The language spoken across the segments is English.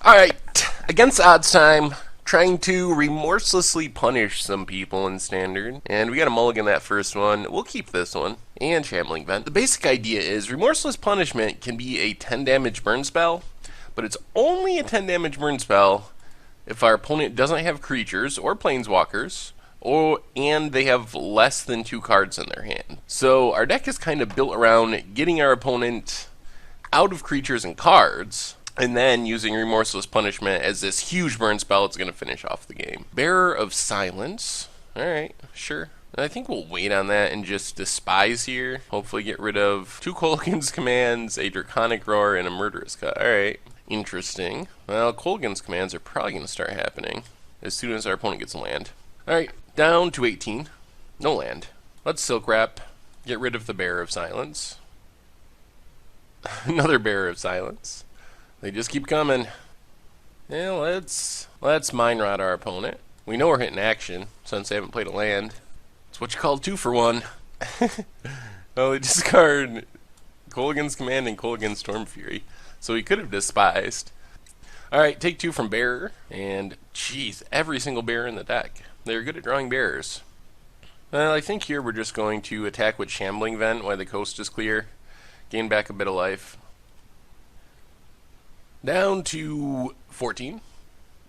Alright, against odds time, trying to remorselessly punish some people in standard. And we got a mulligan that first one. We'll keep this one. And Shambling Vent. The basic idea is Remorseless Punishment can be a 10 damage burn spell, but it's only a 10 damage burn spell if our opponent doesn't have creatures or planeswalkers, and they have less than 2 cards in their hand. So our deck is kind of built around getting our opponent out of creatures and cards, and then using Remorseless Punishment as this huge burn spell that's going to finish off the game. Bearer of Silence. Alright, sure. I think we'll wait on that and just Despise here. Hopefully get rid of 2 Kolaghan's commands, a Draconic Roar, and a Murderous Cut. Alright, interesting. Well, Kolaghan's commands are probably going to start happening as soon as our opponent gets a land. Alright, down to 18. No land. Let's Silk Wrap. Get rid of the Bearer of Silence. Another Bearer of Silence. They just keep coming. Yeah, let's Mind Rot our opponent. We know we're hitting action since they haven't played a land. It's what you call 2 for 1. Well, they discard Kolaghan's Command and Kolaghan's Storm Fury, so he could have Despised. Alright, take 2 from Bearer, and jeez, every single bearer in the deck. They're good at drawing bearers. Well, I think here we're just going to attack with Shambling Vent while the coast is clear. Gain back a bit of life. Down to 14.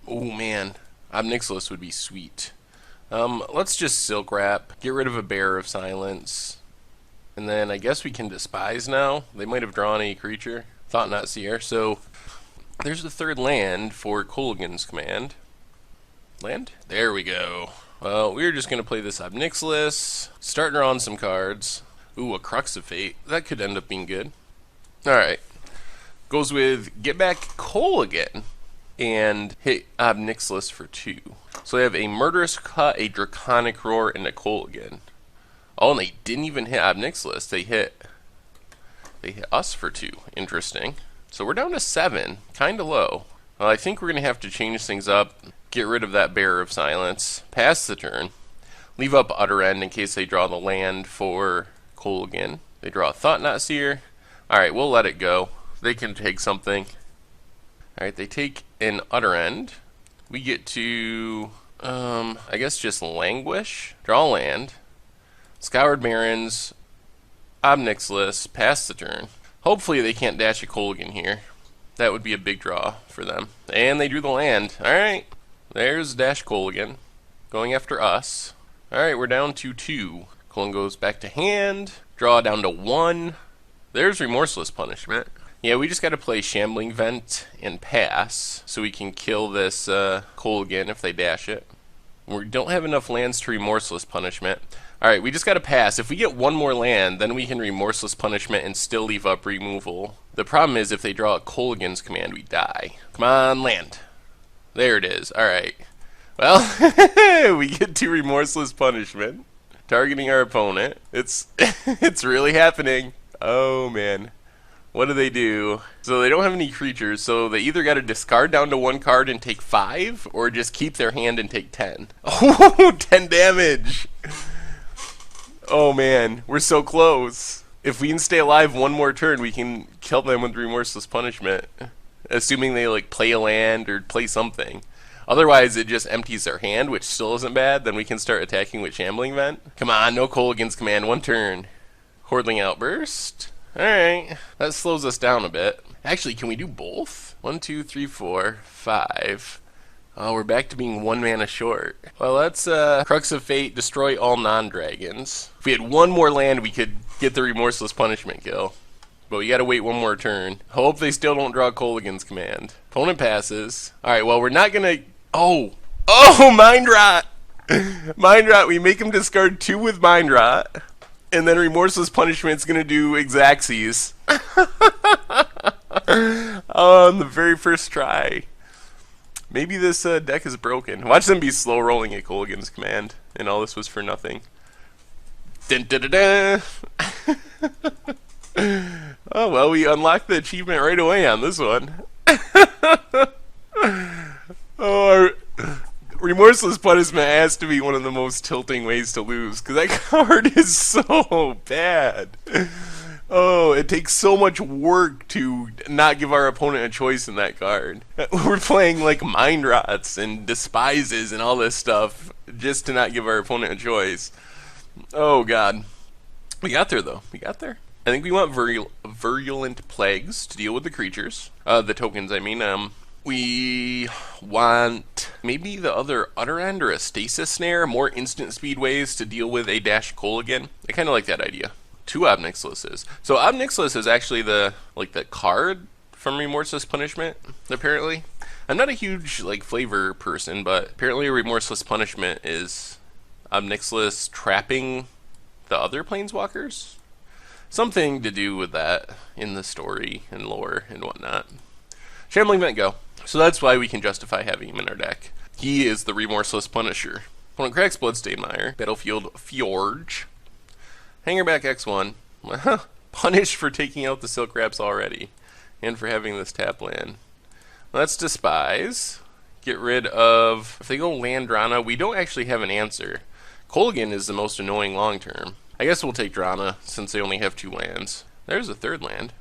Oh man, Obnixilis would be sweet. Let's just Silk Wrap, get rid of a Bearer of Silence, and then I guess we can Despise now. They might have drawn a creature. Thought Not Seer. So there's the 3rd land for Kolaghan's command. Land? There we go. Well, we're just going to play this Obnixilis, starting her on some cards. Ooh, a Crux of Fate. That could end up being good. Alright. Goes with get back Kolaghan and hit Obnixilis for 2. So they have a Murderous Cut, a Draconic Roar, and a Kolaghan. Oh, and they didn't even hit Obnixilis. They hit us for 2. Interesting. So we're down to 7. Kind of low. Well, I think we're going to have to change things up. Get rid of that Bearer of Silence. Pass the turn. Leave up Utter End in case they draw the land for Kolaghan. They draw a Thought Not Seer. Alright, we'll let it go. They can take something. Alright, they take an Utter End. We get to, I guess just Languish. Draw land. Scoured Barrens. Obnixilis. Pass the turn. Hopefully they can't dash a Kolaghan here. That would be a big draw for them. And they drew the land. Alright, there's Dash Kolaghan. Going after us. Alright, we're down to 2. Kolaghan goes back to hand. Draw down to 1. There's Remorseless Punishment. Yeah, we just got to play Shambling Vent and pass, so we can kill this Kolaghan if they dash it. We don't have enough lands to Remorseless Punishment. Alright, we just got to pass. If we get 1 more land, then we can Remorseless Punishment and still leave up removal. The problem is if they draw a Kolaghan's command, we die. Come on, land. There it is. Alright. Well, we get to Remorseless Punishment, targeting our opponent. It's really happening. Oh, man. What do? So they don't have any creatures, so they either got to discard down to 1 card and take 5, or just keep their hand and take 10. Oh, 10 damage! Oh man, we're so close. If we can stay alive 1 more turn, we can kill them with Remorseless Punishment. Assuming they like play a land or play something. Otherwise, it just empties their hand, which still isn't bad. Then we can start attacking with Shambling Vent. Come on, no Kolaghan's command, 1 turn. Hordling Outburst. Alright, that slows us down a bit. Actually, can we do both? 1, 2, 3, 4, 5. Oh, we're back to being 1 mana short. Well, let's Crux of Fate, destroy all non-dragons. If we had 1 more land, we could get the Remorseless Punishment kill. But we gotta wait 1 more turn. Hope they still don't draw Kolaghan's command. Opponent passes. Alright, well, we're not gonna... Oh! Mind Rot! Mind Rot, we make him discard 2 with Mind Rot. And then Remorseless Punishment's gonna do Xaxes. On the very first try. Maybe this deck is broken. Watch them be slow rolling a Kolaghan's command. And all this was for nothing. Dun, dun, dun, dun. Oh, well, we unlocked the achievement right away on this one. Oh, Remorseless Punishment has to be one of the most tilting ways to lose, because that card is so bad. Oh, it takes so much work to not give our opponent a choice in that card. We're playing like Mind Rots and Despises and all this stuff just to not give our opponent a choice. Oh, God. We got there, though. We got there. I think we want Virulent Plagues to deal with the creatures. The tokens, I mean. We want maybe the other Utter End or a Stasis Snare, more instant speed ways to deal with a Dash Coal again. I kind of like that idea. 2 Obnixiluses. So Obnixilus is actually the card from Remorseless Punishment, apparently. I'm not a huge flavor person, but apparently Remorseless Punishment is Obnixilis trapping the other planeswalkers. Something to do with that in the story and lore and whatnot. Shambling Vent, go. So that's why we can justify having him in our deck. He is the Remorseless Punisher. Opponent cracks Bloodstained Mire, Battlefield Fjorge. Hangerback X1. Punished for taking out the Silk Wraps already. And for having this tap land. Let's Despise. Get rid of... If they go Landrana, we don't actually have an answer. Kolaghan is the most annoying long term. I guess we'll take Drana, since they only have 2 lands. There's a 3rd land.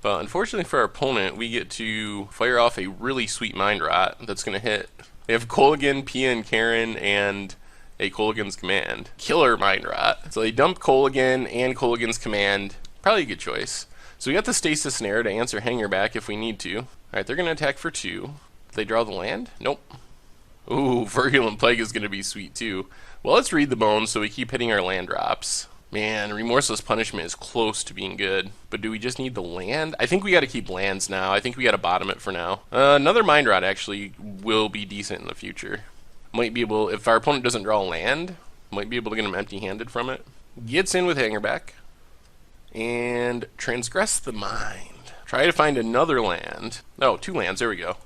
But unfortunately for our opponent, we get to fire off a really sweet Mind Rot that's going to hit. They have Kolaghan, Pia and Karen, and a Kolaghan's Command. Killer Mind Rot. So they dump Kolaghan and Kolaghan's Command. Probably a good choice. So we got the Stasis Snare to answer Hangerback if we need to. Alright, they're going to attack for 2. Did they draw the land? Nope. Ooh, Virulent Plague is going to be sweet too. Well, let's read the bones so we keep hitting our land drops. Man, Remorseless Punishment is close to being good. But do we just need the land? I think we got to keep lands now. I think we got to bottom it for now. Another Mind Rot actually will be decent in the future. Might be able, if our opponent doesn't draw land, might be able to get him empty-handed from it. Gets in with Hangerback. And Transgress the Mind. Try to find another land. Oh, 2 lands. There we go.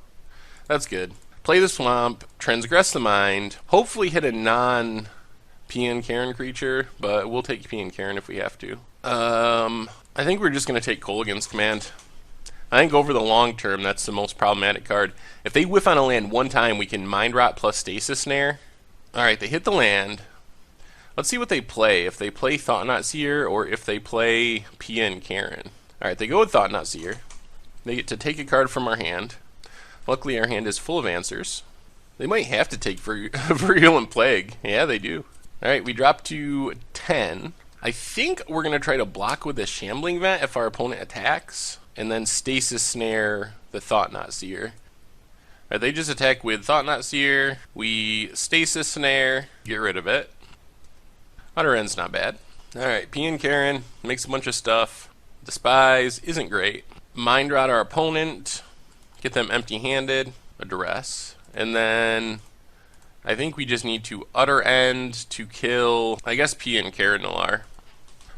That's good. Play the Swamp. Transgress the Mind. Hopefully hit a non-Pia and Karen creature, but we'll take Pia and Karen if we have to. I think we're just going to take Kolaghan's Command. I think over the long term, that's the most problematic card. If they whiff on a land 1 time, we can Mind Rot plus Stasis Snare. Alright, they hit the land. Let's see what they play. If they play Thought-Knot Seer, or if they play Pia and Karen. Alright, they go with Thought-Knot Seer. They get to take a card from our hand. Luckily, our hand is full of answers. They might have to take Virulent Plague. Yeah, they do. Alright, we drop to 10. I think we're going to try to block with a Shambling Vent if our opponent attacks. And then Stasis Snare the Thought-Knot Seer. Alright, they just attack with Thought-Knot Seer. We Stasis Snare, get rid of it. Utter End's not bad. Alright, Pia and Karen makes a bunch of stuff. Despise isn't great. Mind Rot our opponent. Get them empty-handed. A Duress. And then I think we just need to Utter End to kill, I guess, Pia and Karen are.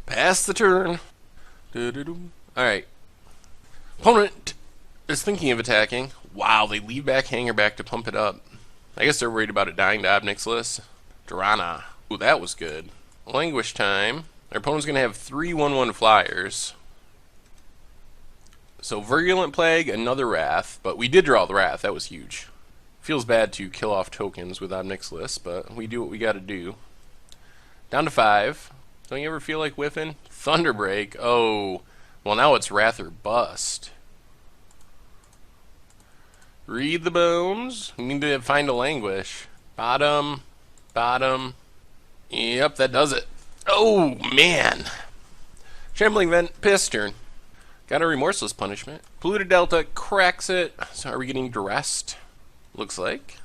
Pass the turn. Alright. Opponent is thinking of attacking. Wow, they leave back Hangerback to pump it up. I guess they're worried about it dying to Obnixilis. Drana. Ooh, that was good. Languish time. Our opponent's going to have 3 1/1 flyers. So Virulent Plague, another Wrath, but we did draw the Wrath. That was huge. Feels bad to kill off tokens with Obnixilis, but we do what we got to do. Down to 5. Don't you ever feel like whiffing? Thunderbreak. Oh, well now it's Wrath or Bust. Read the bones. We need to find a Languish. Bottom. Bottom. Yep, that does it. Oh, man. Shambling Vent, piss turn. Got a Remorseless Punishment. Polluted Delta cracks it. So are we getting Duressed? Looks like.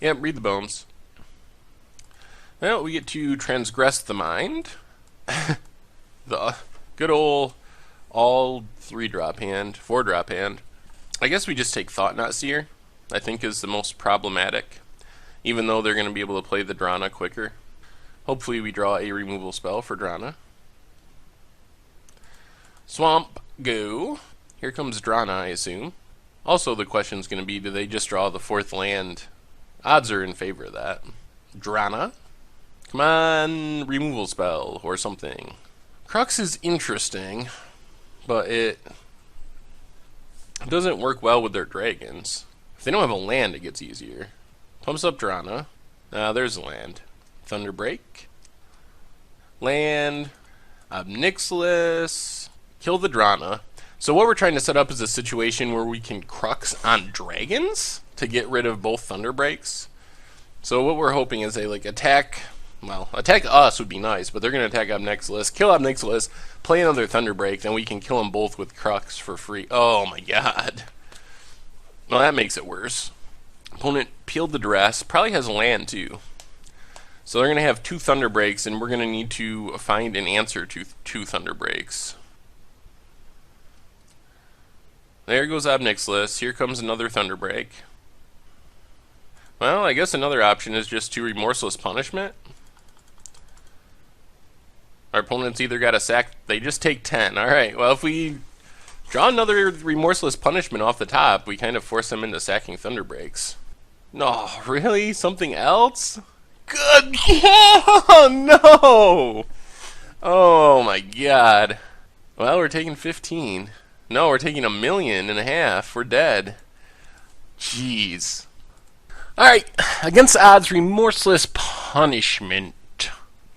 Yep, read the bones. Well, we get to Transgress the Mind. The good old all 3-drop hand, 4-drop hand. I guess we just take Thought-Knot Seer, I think is the most problematic. Even though they're going to be able to play the Drana quicker. Hopefully we draw a removal spell for Drana. Swamp, go. Here comes Drana, I assume. Also the question's going to be, do they just draw the 4th land? Odds are in favor of that. Drana. Come on, removal spell or something. Crux is interesting, but it doesn't work well with their dragons. If they don't have a land, it gets easier. Pumps up Drana. There's a land. Thunderbreak. Land. Obnixilis. Kill the Drana. So what we're trying to set up is a situation where we can Crux on dragons to get rid of both Thunderbreaks. So what we're hoping is they like attack us would be nice, but they're going to attack Obnixilis, kill Obnixilis, play another Thunderbreak, then we can kill them both with Crux for free. Oh my god. Well, that makes it worse. Opponent peeled the Duress, probably has land too. So they're going to have 2 Thunderbreaks, and we're going to need to find an answer to 2 Thunderbreaks. There goes Obnixilis. Here comes another Thunderbreak. Well, I guess another option is just to Remorseless Punishment. Our opponent's either got a sack... They just take 10. Alright, well, if we draw another Remorseless Punishment off the top, we kind of force them into sacking Thunderbreaks. No, really? Something else? Good. Oh, no! Oh, my God. Well, we're taking 15. No, we're taking 1.5 million. We're dead. Jeez. Alright, against odds, Remorseless Punishment.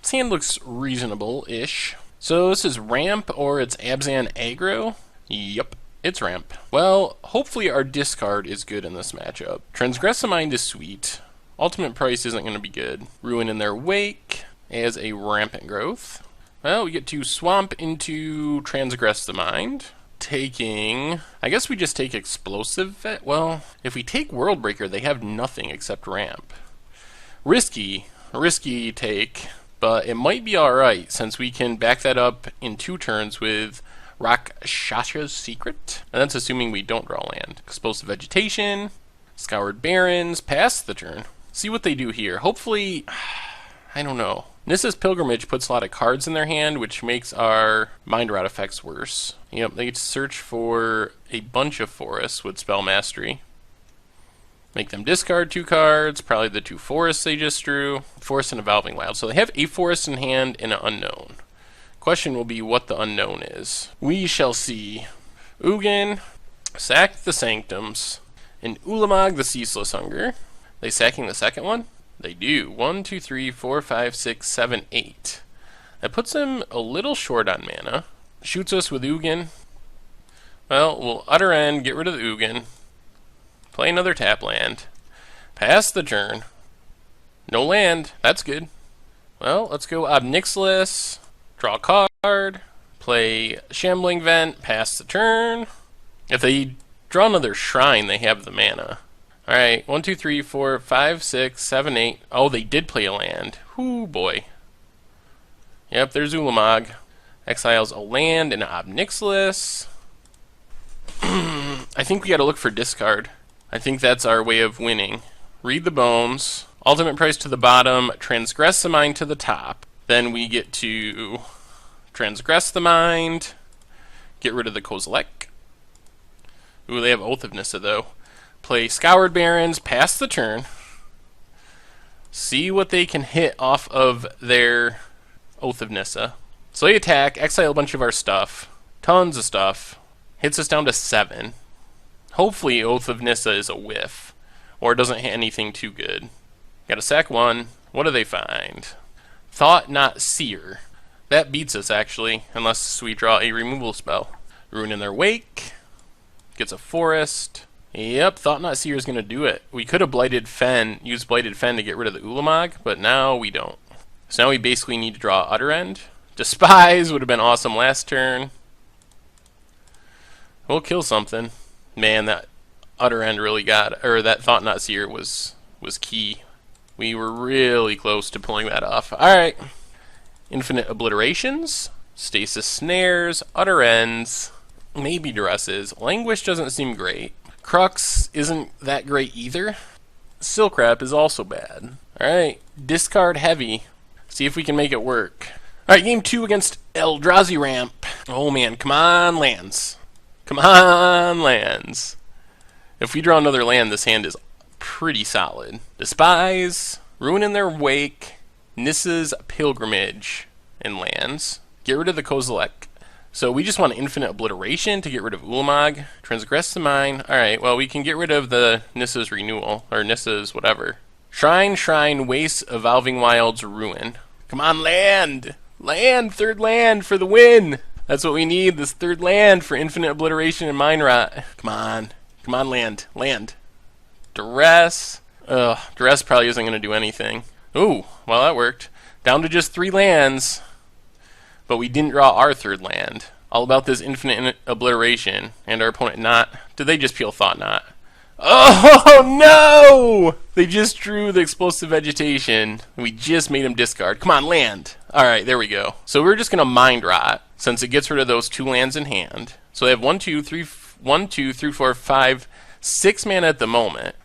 This hand looks reasonable-ish. So this is ramp, or it's Abzan aggro? Yup, it's ramp. Well, hopefully our discard is good in this matchup. Transgress the Mind is sweet. Ultimate Price isn't going to be good. Ruin in their wake as a rampant growth. Well, we get to swamp into Transgress the Mind. Taking... I guess we just take Explosive... Well, if we take Worldbreaker, they have nothing except ramp. Risky take, but it might be alright, since we can back that up in 2 turns with Rakshasha's Secret. And that's assuming we don't draw land. Explosive Vegetation, Scoured Barrens, pass the turn. See what they do here. Hopefully... I don't know. Nissa's Pilgrimage puts a lot of cards in their hand, which makes our Mind Rot effects worse. Yep, they get to search for a bunch of forests with Spell Mastery. Make them discard 2 cards, probably the 2 forests they just drew. Forest and Evolving Wild. So they have a forest in hand and an unknown. Question will be what the unknown is. We shall see. Ugin, sack the Sanctums, and Ulamog the Ceaseless Hunger. They sacking the second one? They do. 1, 2, 3, 4, 5, 6, 7, 8. That puts them a little short on mana. Shoots us with Ugin. Well, we'll Utter End, get rid of the Ugin. Play another tap land. Pass the turn. No land. That's good. Well, let's go Obnixilis. Draw a card. Play Shambling Vent. Pass the turn. If they draw another Shrine, they have the mana. Alright, 1, 2, 3, 4, 5, 6, 7, 8. Oh, they did play a land. Whoo, boy. Yep, there's Ulamog. Exiles a land and Obnixilis. I think we gotta look for discard. I think that's our way of winning. Read the Bones. Ultimate Price to the bottom. Transgress the Mind to the top. Then we get to Transgress the Mind. Get rid of the Kozilek. Ooh, they have Oath of Nissa, though. Play Scoured Barrens, pass the turn. See what they can hit off of their Oath of Nissa. So they attack, exile a bunch of our stuff. Tons of stuff. Hits us down to 7. Hopefully Oath of Nissa is a whiff. Or it doesn't hit anything too good. Gotta sack 1. What do they find? Thought Not Seer. That beats us, actually. Unless we draw a removal spell. Ruin in their wake. Gets a forest. Yep, Thought Not Seer is going to do it. We could have Blighted Fen, used Blighted Fen to get rid of the Ulamog, but now we don't. So now we basically need to draw Utter End. Despise would have been awesome last turn. We'll kill something. Man, that Utter End really got, or that Thought Not Seer was key. We were really close to pulling that off. Alright. Infinite Obliterations, Stasis Snares, Utter Ends, maybe Duresses. Languish doesn't seem great. Crux isn't that great either. Silk Wrap is also bad. Alright, discard heavy. See if we can make it work. Alright, game 2 against Eldrazi Ramp. Oh man, come on lands. Come on lands. If we draw another land, this hand is pretty solid. Despise, Ruin in their wake, Nissa's Pilgrimage, and lands. Get rid of the Kozilek. So we just want Infinite Obliteration to get rid of Ulamog. Transgress the Mind. Alright, well we can get rid of the Nissa's Renewal, or Nissa's whatever. Shrine, Waste, Evolving Wilds, Ruin. Come on, land! Land! Third land for the win! That's what we need, this third land for infinite obliteration and mind rot. Come on. Come on, land. Land. Duress. Ugh, Duress probably isn't going to do anything. Ooh, well that worked. Down to just 3 lands. But we didn't draw our third land. All about this infinite obliteration. And our opponent not. Did they just peel Thought Knot? Oh no! They just drew the explosive vegetation. We just made him discard. Come on, land. Alright, there we go. So we're just going to mind rot, since it gets rid of those 2 lands in hand. So they have 1, 2, 3, 4, 5, 6 mana at the moment.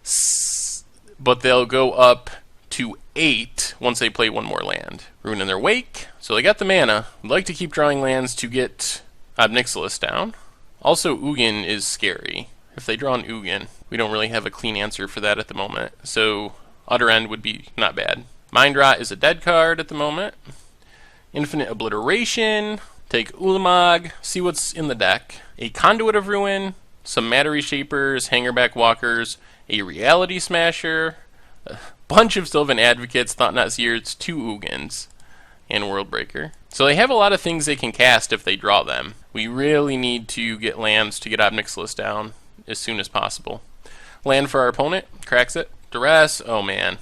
But they'll go up to 8 once they play 1 more land. Ruin in their wake. So they got the mana. We'd like to keep drawing lands to get Obnixilis down. Also, Ugin is scary. If they draw an Ugin, we don't really have a clean answer for that at the moment. So Utter End would be not bad. Mind Rot is a dead card at the moment. Infinite Obliteration. Take Ulamog. See what's in the deck. A Conduit of Ruin. Some Mattery Shapers. Hangerback Walkers. A Reality Smasher. A bunch of Sylvan Advocates. Thought Not Seers. 2 Ugins. And Worldbreaker. So they have a lot of things they can cast if they draw them. We really need to get lands to get Obnixilis down as soon as possible. Land for our opponent. Cracks it. Duress. Oh man.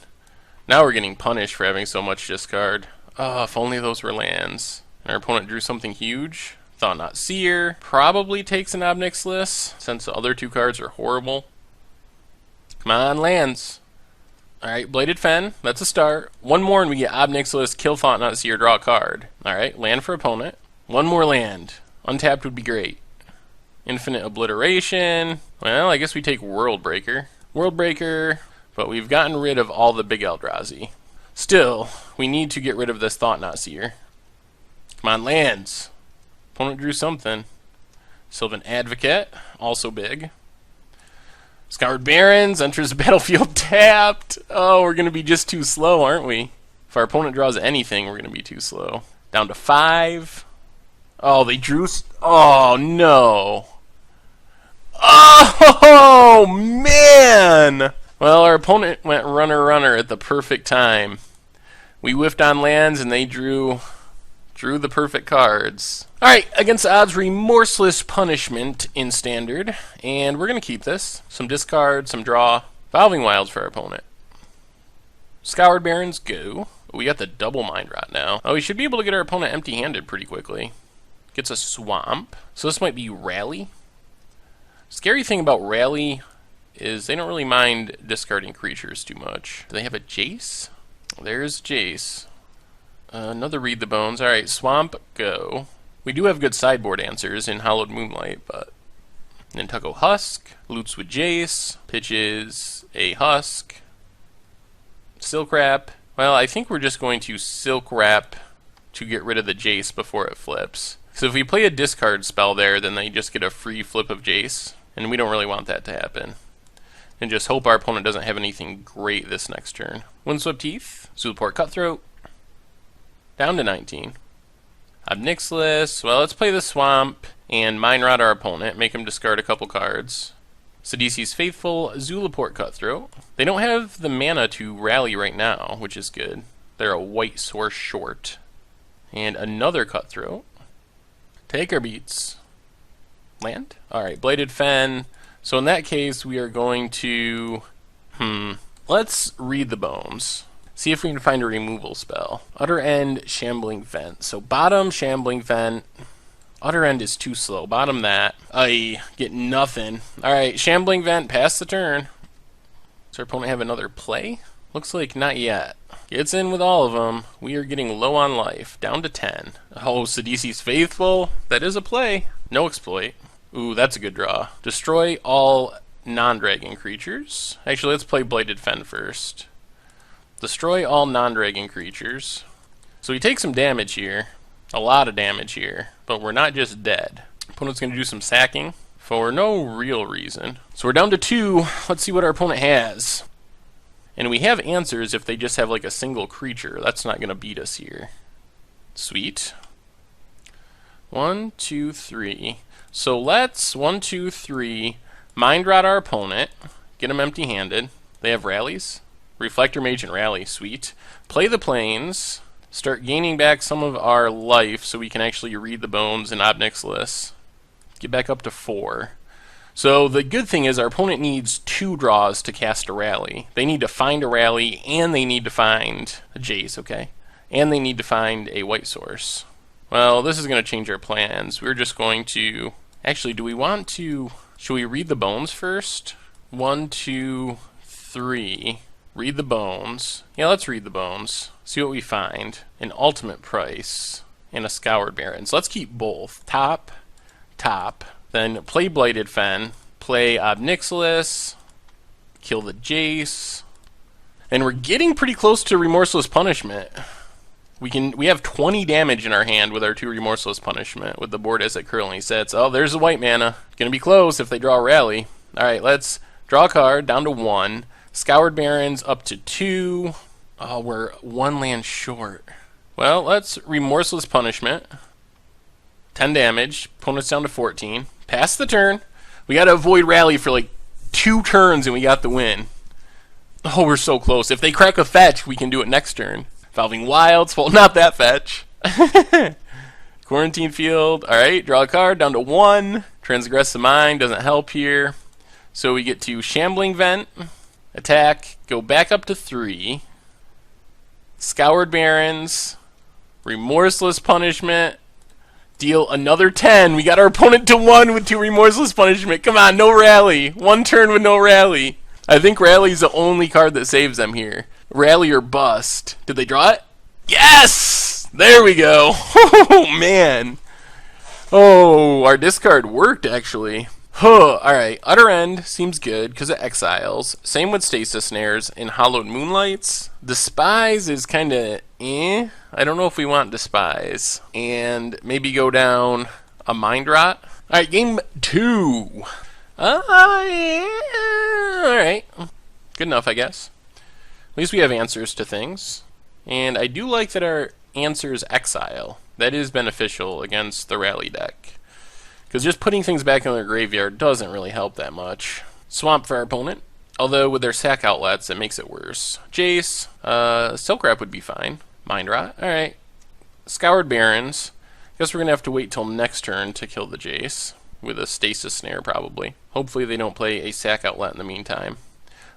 Now we're getting punished for having so much discard. Oh, if only those were lands. And our opponent drew something huge. Thought Not Seer. Probably takes an Obnixilis, since the other 2 cards are horrible. Come on, lands. Alright, Bladed Fen. That's a start. 1 more and we get Obnixilis, kill Thought Not Seer, draw a card. Alright, land for opponent. 1 more land. Untapped would be great. Infinite Obliteration. Well, I guess we take Worldbreaker. Worldbreaker, but we've gotten rid of all the big Eldrazi. Still, we need to get rid of this Thought Not Seer. Come on, lands. Opponent drew something. Sylvan Advocate, also big. Scoured Barrens, enters the battlefield tapped. Oh, we're going to be just too slow, aren't we? If our opponent draws anything, we're going to be too slow. Down to 5. Oh, they drew... Oh, no. Oh, man! Well, our opponent went runner-runner at the perfect time. We whiffed on lands, and they drew the perfect cards. Alright, against the odds, Remorseless Punishment in Standard. And we're going to keep this. Some discard, some draw. Evolving Wilds for our opponent. Scoured Barrens, go. We got the double Mind Rot now. Oh, we should be able to get our opponent empty-handed pretty quickly. Gets a Swamp. So this might be Rally. Scary thing about Rally is they don't really mind discarding creatures too much. Do they have a Jace? There's Jace. Another Read the Bones. Alright, Swamp, go. We do have good sideboard answers in Hallowed Moonlight, but... Nantucket Husk, loots with Jace, pitches a Husk, Silk Wrap. Well, I think we're just going to Silk Wrap to get rid of the Jace before it flips. So if we play a discard spell there, then they just get a free flip of Jace, and we don't really want that to happen. And just hope our opponent doesn't have anything great this next turn. Windswept Heath, Zulaport Cutthroat, down to 19. Obnixilis, well, let's play the Swamp and Mind Rot our opponent, make him discard a couple cards. Sidisi's Faithful, Zulaport Cutthroat. They don't have the mana to rally right now, which is good. They're a white source short. And another Cutthroat. Take our beats. Land? Alright, Bladed Fen. So in that case, we are going to... Let's Read the Bones. See if we can find a removal spell. Utter End, Shambling Vent. So bottom, Shambling Vent. Utter End is too slow. Bottom that. I get nothing. Alright, Shambling Vent, pass the turn. Does our opponent have another play? Looks like not yet. Gets in with all of them. We are getting low on life. Down to 10. Oh, Sidisi's Faithful. That is a play. No exploit. Ooh, that's a good draw. Destroy all non-dragon creatures. Actually, let's play Bladed Fen first. Destroy all non-dragon creatures. So we take some damage here. A lot of damage here. But we're not just dead. Opponent's going to do some sacking for no real reason. So we're down to 2. Let's see what our opponent has. And we have answers if they just have like a single creature. That's not going to beat us here. Sweet. 1, 2, 3. So let's 1, 2, 3 Mind Rot our opponent. Get him empty-handed. They have rallies. Reflector Mage and Rally. Sweet. Play the Plains. start gaining back some of our life so we can actually read the bones and Obnixilis. Get back up to 4. So the good thing is our opponent needs 2 draws to cast a rally. They need to find a rally, and they need to find a Jace, okay? And they need to find a white source. Well, this is going to change our plans. We're just going to... Actually, do we want to... Should we read the bones first? 1, 2, 3. Read the bones. Yeah, let's read the bones. See what we find. An ultimate price and a Scoured Baron. So let's keep both. Top. Then play Blighted Fen. Play Obnixilis. Kill the Jace. And we're getting pretty close to Remorseless Punishment. We have 20 damage in our hand with our 2 Remorseless Punishment with the board as it currently sits. Oh, there's the white mana. Gonna be close if they draw a rally. Alright, let's draw a card down to 1. Scoured Barons up to 2. Oh, we're 1 land short. Well, let's Remorseless Punishment. 10 damage. Opponent's down to 14. Pass the turn. We gotta avoid rally for like 2 turns and we got the win. Oh, we're so close. If they crack a fetch, we can do it next turn. Valving Wilds. Well, not that fetch. Quarantine Field. Alright, draw a card down to 1. Transgress the Mind. Doesn't help here. So we get to Shambling Vent. Attack. Go back up to 3. Scoured Barons. Remorseless Punishment. Deal another 10. We got our opponent to 1 with 2 Remorseless Punishment. Come on, no rally. 1 turn with no rally. I think Rally's the only card that saves them here. Rally or bust. Did they draw it? Yes! There we go. Oh, man. Oh, our discard worked, actually. Huh, alright. Utter End seems good because it exiles. Same with Stasis Snares and Hallowed Moonlights. Despise is kind of eh. I don't know if we want Despise. And maybe go down a Mind Rot. Alright, game 2. Yeah. Alright. Good enough, I guess. At least we have answers to things. And I do like that our answer is exile. That is beneficial against the rally deck. Because just putting things back in their graveyard doesn't really help that much. Swamp for our opponent. Although with their sack outlets, it makes it worse. Jace. Silk Wrap would be fine. Mind Rot. Alright. Scoured Barons. Guess we're going to have to wait till next turn to kill the Jace. With a Stasis Snare, probably. Hopefully they don't play a sack outlet in the meantime.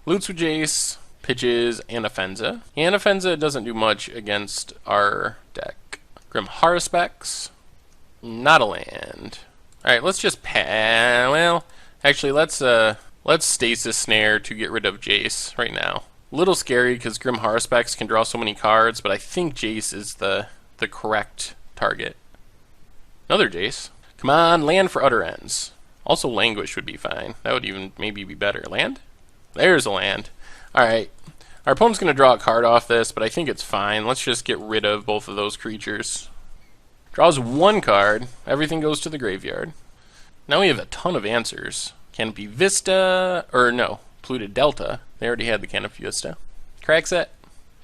Loots with Jace. Pitches Anafenza. Anafenza doesn't do much against our deck. Grim Haruspex. Not a land. Alright, let's just well, actually, let's Stasis Snare to get rid of Jace right now. A little scary because Grim Haruspex can draw so many cards, but I think Jace is the correct target. Another Jace. Come on, land for Utter Ends. Also, Languish would be fine. That would even maybe be better. Land? There's a land. Alright. Our opponent's going to draw a card off this, but I think it's fine. Let's just get rid of both of those creatures. Draws 1 card. Everything goes to the graveyard. Now we have a ton of answers. Canopy Vista, or no, Polluted Delta. They already had the Canopy Vista. Crackset,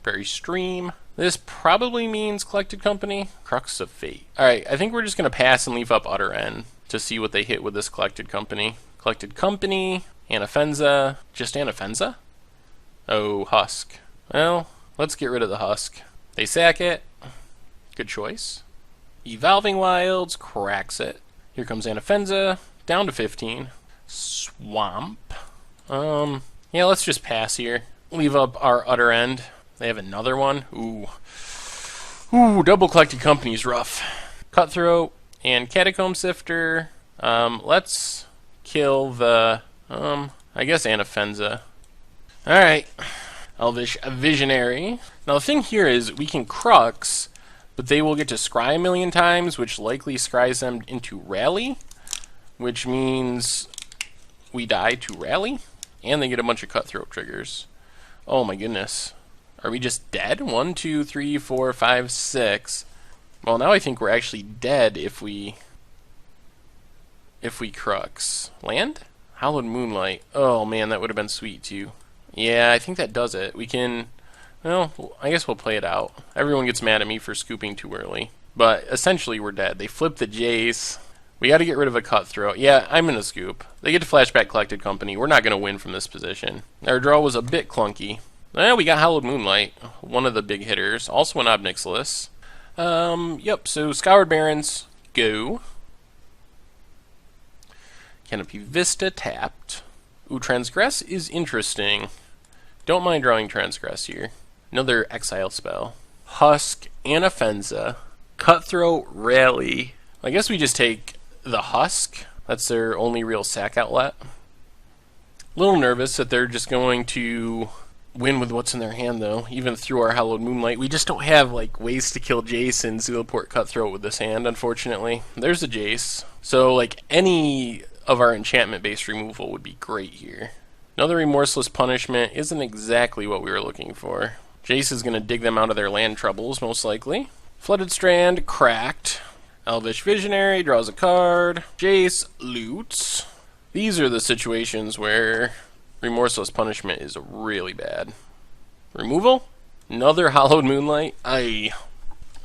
Prairie Stream. This probably means Collected Company. Crux of Fate. Alright, I think we're just going to pass and leave up Utter End to see what they hit with this Collected Company. Collected Company, Anafenza. Just Anafenza? Oh, Husk. Well, let's get rid of the Husk. They sack it. Good choice. Evolving Wilds, cracks it. Here comes Anafenza, down to 15. Swamp. Yeah, let's just pass here. Leave up our Utter End. They have another one. Ooh. Ooh, double Collected Company is rough. Cutthroat and Catacomb Sifter. Let's kill the, I guess Anafenza. Alright. Elvish Visionary. Now the thing here is we can Crux, but they will get to scry a million times, which likely scries them into Rally, which means we die to Rally, and they get a bunch of Cutthroat triggers. Oh my goodness. Are we just dead? 1, 2, 3, 4, 5, 6. Well, now I think we're actually dead if we Crux. Land? Hallowed Moonlight. Oh man, that would have been sweet too. Yeah, I think that does it. We can... Well, I guess we'll play it out. Everyone gets mad at me for scooping too early. But essentially, we're dead. They flipped the Jace. We got to get rid of a Cutthroat. Yeah, I'm going to scoop. They get to Flashback Collected Company. We're not going to win from this position. Our draw was a bit clunky. Well, we got Hallowed Moonlight, one of the big hitters. Also an Obnixilis. Yep, so Scoured Barrens, go. Canopy Vista tapped. Ooh, Transgress is interesting. Don't mind drawing Transgress here. Another exile spell. Husk, Anafenza, Cutthroat, Rally. I guess we just take the Husk. That's their only real sack outlet. A little nervous that they're just going to win with what's in their hand, though, even through our Hallowed Moonlight. We just don't have, like, ways to kill Jace and Zulaport Cutthroat with this hand, unfortunately. There's a Jace. So, like, any of our enchantment-based removal would be great here. Another Remorseless Punishment isn't exactly what we were looking for. Jace is going to dig them out of their land troubles, most likely. Flooded Strand, cracked. Elvish Visionary, draws a card. Jace, loots. These are the situations where Remorseless Punishment is really bad. Removal? Another Hallowed Moonlight? You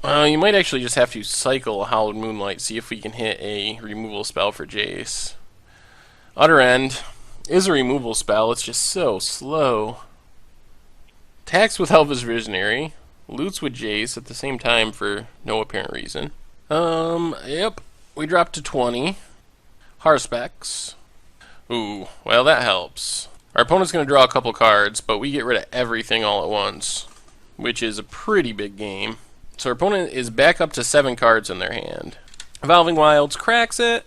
might actually just have to cycle a Hallowed Moonlight, see if we can hit a removal spell for Jace. Utter End is a removal spell, it's just so slow. Attacks with Elvish Visionary, loots with Jace at the same time for no apparent reason. Yep, we dropped to 20. Harspecs. Ooh, well that helps. Our opponent's going to draw a couple cards, but we get rid of everything all at once, which is a pretty big game. So our opponent is back up to 7 cards in their hand. Evolving Wilds cracks it.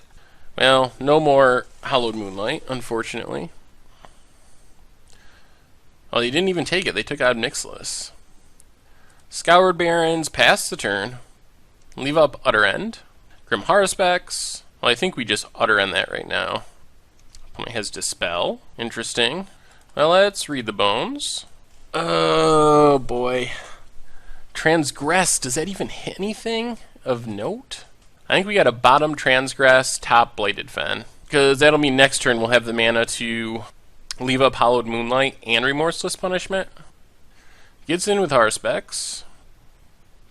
Well, no more Hallowed Moonlight, unfortunately. Oh, they didn't even take it. They took out Obnixilis. Scoured Barrens pass the turn. Leave up Utter End. Grim Harspecs. Well, I think we just Utter End that right now. Opponent has Dispel. Interesting. Well, let's read the bones. Oh, boy. Transgress. Does that even hit anything of note? I think we got a bottom Transgress, top Bladed Fen. Because that'll mean next turn we'll have the mana to leave up Hallowed Moonlight and Remorseless Punishment. Gets in with Harspecs.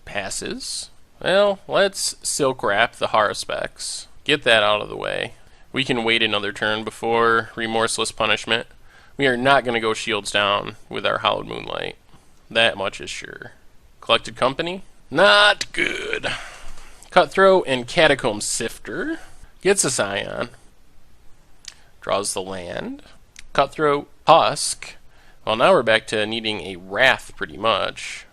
Passes. Well, let's Silk Wrap the Harspecs. Get that out of the way. We can wait another turn before Remorseless Punishment. We are not going to go shields down with our Hallowed Moonlight. That much is sure. Collected Company? Not good. Cutthroat and Catacomb Sifter. Gets a Scion. Draws the land. Cutthroat, Husk. Well, now we're back to needing a Wrath, pretty much.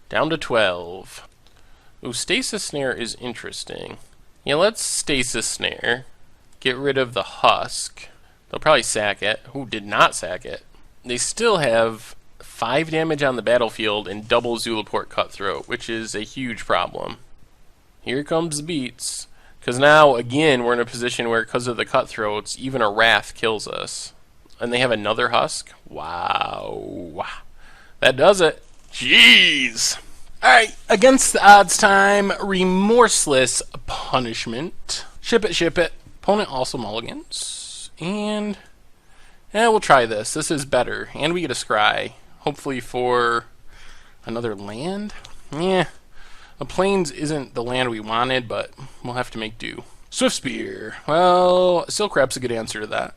Down to 12. Ooh, Stasis Snare is interesting. Yeah, let's Stasis Snare. Get rid of the Husk. They'll probably sack it. Who did not sack it? They still have 5 damage on the battlefield and double Zulaport Cutthroat, which is a huge problem. Here comes the beats. Because now, again, we're in a position where, because of the Cutthroats, even a Wrath kills us. And they have another Husk? Wow. That does it. Jeez. Alright, against the odds time, Remorseless Punishment. Ship it, ship it. Opponent also mulligans. And we'll try this. This is better. And we get a Scry. Hopefully for another land? Yeah. The Plains isn't the land we wanted, but we'll have to make do. Swift Spear. Well, Silk Wrap's a good answer to that.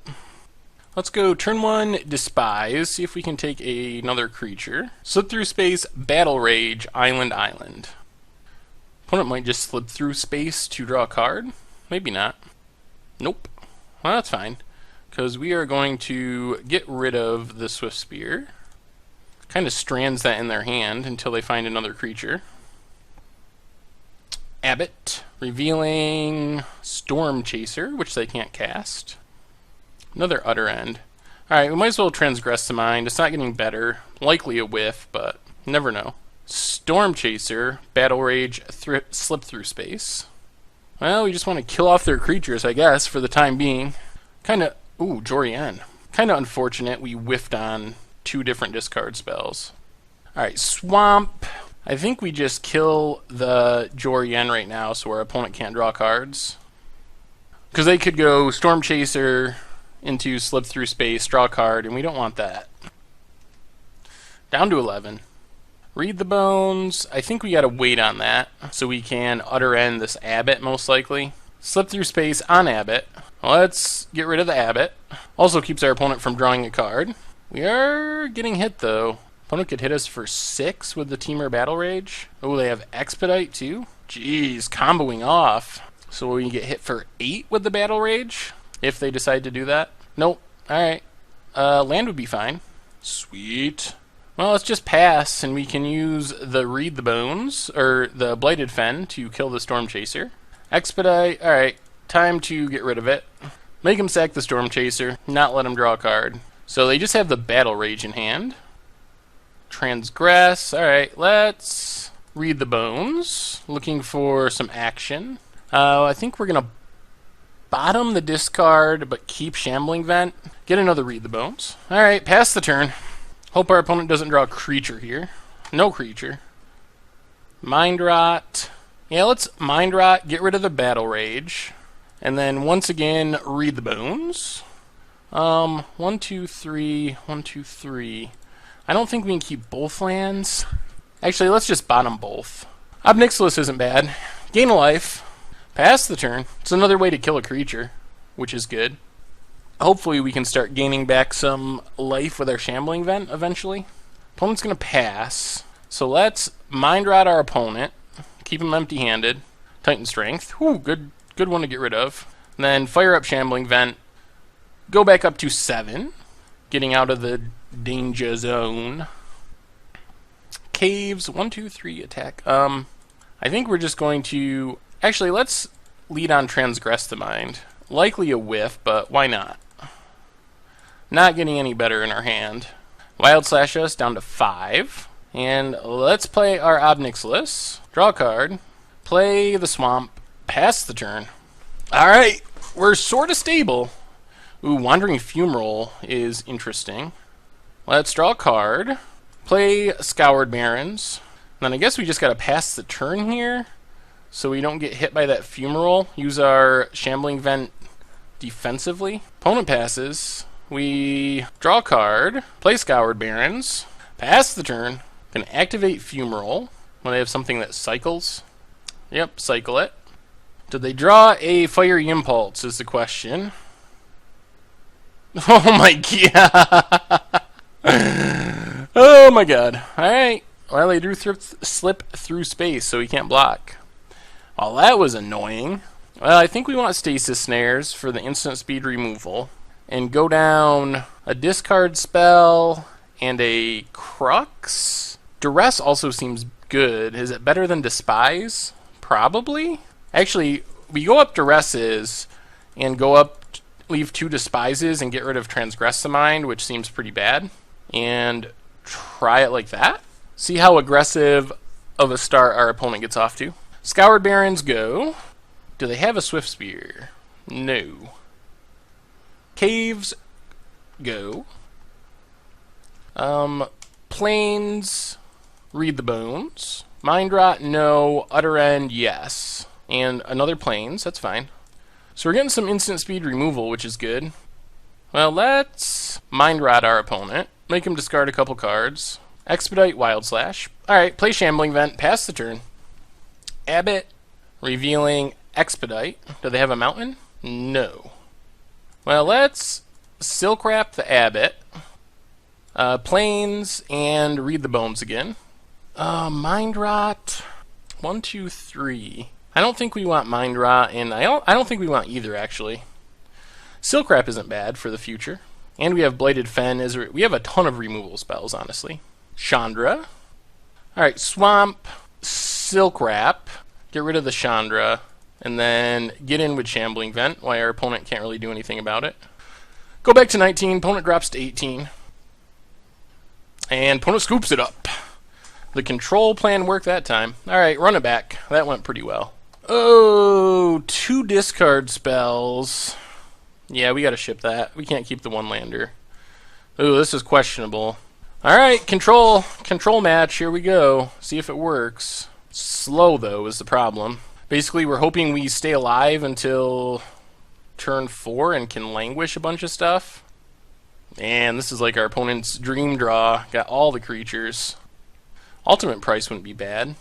Let's go turn 1, Despise, see if we can take another creature. Slip through space, Battle Rage, Island, Island. Opponent might just slip through space to draw a card. Maybe not. Nope. Well, that's fine, because we are going to get rid of the Swift Spear. Kind of strands that in their hand until they find another creature. Abbot, revealing Storm Chaser, which they can't cast. Another Utter End. Alright, we might as well Transgress the Mind. It's not getting better. Likely a whiff, but never know. Storm Chaser, Battle Rage, Slip Through Space. Well, we just want to kill off their creatures, I guess, for the time being. Kinda... Ooh, Jorian. Kinda unfortunate we whiffed on 2 different discard spells. Alright, Swamp. I think we just kill the Jorian right now so our opponent can't draw cards. Because they could go Storm Chaser into Slip Through Space, draw a card, and we don't want that. Down to 11. Read the Bones. I think we gotta wait on that so we can Utter End this Abbot, most likely. Slip Through Space on Abbot. Let's get rid of the Abbot. Also keeps our opponent from drawing a card. We are getting hit, though. Opponent could hit us for 6 with the Teamer Battle Rage. Oh, they have Expedite, too? Jeez, comboing off. So we get hit for 8 with the Battle Rage, if they decide to do that. Nope. Alright. Land would be fine. Sweet. Well, let's just pass, and we can use the Read the Bones, or the Blighted Fen, to kill the Storm Chaser. Expedite. Alright. Time to get rid of it. Make him sack the Storm Chaser, not let him draw a card. So they just have the Battle Rage in hand. Transgress. Alright, let's Read the Bones. Looking for some action. I think we're going to bottom the discard, but keep Shambling Vent. Get another Read the Bones. Alright, pass the turn. Hope our opponent doesn't draw a creature here. No creature. Mind Rot. Yeah, let's Mind Rot, get rid of the Battle Rage. And then once again, Read the Bones. 1, 2, 3, 1, 2, 3. I don't think we can keep both lands. Actually, let's just bottom both. Ob Nixilis isn't bad. Gain a life. Pass the turn. It's another way to kill a creature, which is good. Hopefully we can start gaining back some life with our Shambling Vent eventually. Opponent's going to pass. So let's Mind Rot our opponent. Keep him empty-handed. Titan Strength. Whew, good one to get rid of. And then fire up Shambling Vent. Go back up to 7. Getting out of the danger zone. Caves. 1, 2, 3 attack. I think we're just going to... Actually, let's lead on Transgress the Mind. Likely a whiff, but why not? Not getting any better in our hand. Wild Slash us down to 5. And let's play our Ob Nixilis. Draw a card. Play the Swamp. Pass the turn. Alright, we're sort of stable. Ooh, Wandering Fumarole is interesting. Let's draw a card. Play Scoured Barrens. Then I guess we just gotta pass the turn here, so we don't get hit by that Fumarole. Use our Shambling Vent defensively. Opponent passes. We draw a card. Play Scoured Barrens. Pass the turn. Can activate Fumarole when they have something that cycles. Yep, cycle it. Did they draw a Fiery Impulse is the question. Oh my god. Oh my god. Alright. Well, they drew slip through space, so he can't block. Well, that was annoying. Well, I think we want Stasis Snares for the instant speed removal. And go down a discard spell and a Crux. Duress also seems good. Is it better than Despise? Probably. Actually, we go up Duresses and go up, leave 2 Despises and get rid of Transgress the Mind, which seems pretty bad. And try it like that. See how aggressive of a start our opponent gets off to. Scoured Barrens go. Do they have a Swift Spear? No. Caves go. Plains, Read the Bones. Mind Rot, no. Utter End, yes. And another Plains, that's fine. So we're getting some instant speed removal, which is good. Well, let's Mind Rot our opponent. Make him discard a couple cards. Expedite, Wild Slash. Alright, play Shambling Vent, pass the turn. Abbot, revealing Expedite. Do they have a mountain? No. Well, let's Silk Wrap the Abbot. Plains, and Read the Bones again. Mind Rot. 1, 2, 3. I don't think we want Mind Rot, and I don't think we want either, actually. Silk Wrap isn't bad for the future. And we have Blighted Fen. We have a ton of removal spells, honestly. Chandra. Alright, Swamp, Silk Wrap. Get rid of the Chandra. And then get in with Shambling Vent, while our opponent can't really do anything about it. Go back to 19. Opponent drops to 18. And opponent scoops it up. The control plan worked that time. Alright, run it back. That went pretty well. Oh, 2 discard spells. Yeah, we gotta ship that. We can't keep the 1-lander. Ooh, this is questionable. Alright, control match. Here we go. See if it works. Slow, though, is the problem. Basically, we're hoping we stay alive until turn 4 and can languish a bunch of stuff. And this is like our opponent's dream draw. Got all the creatures. Ultimate price wouldn't be bad.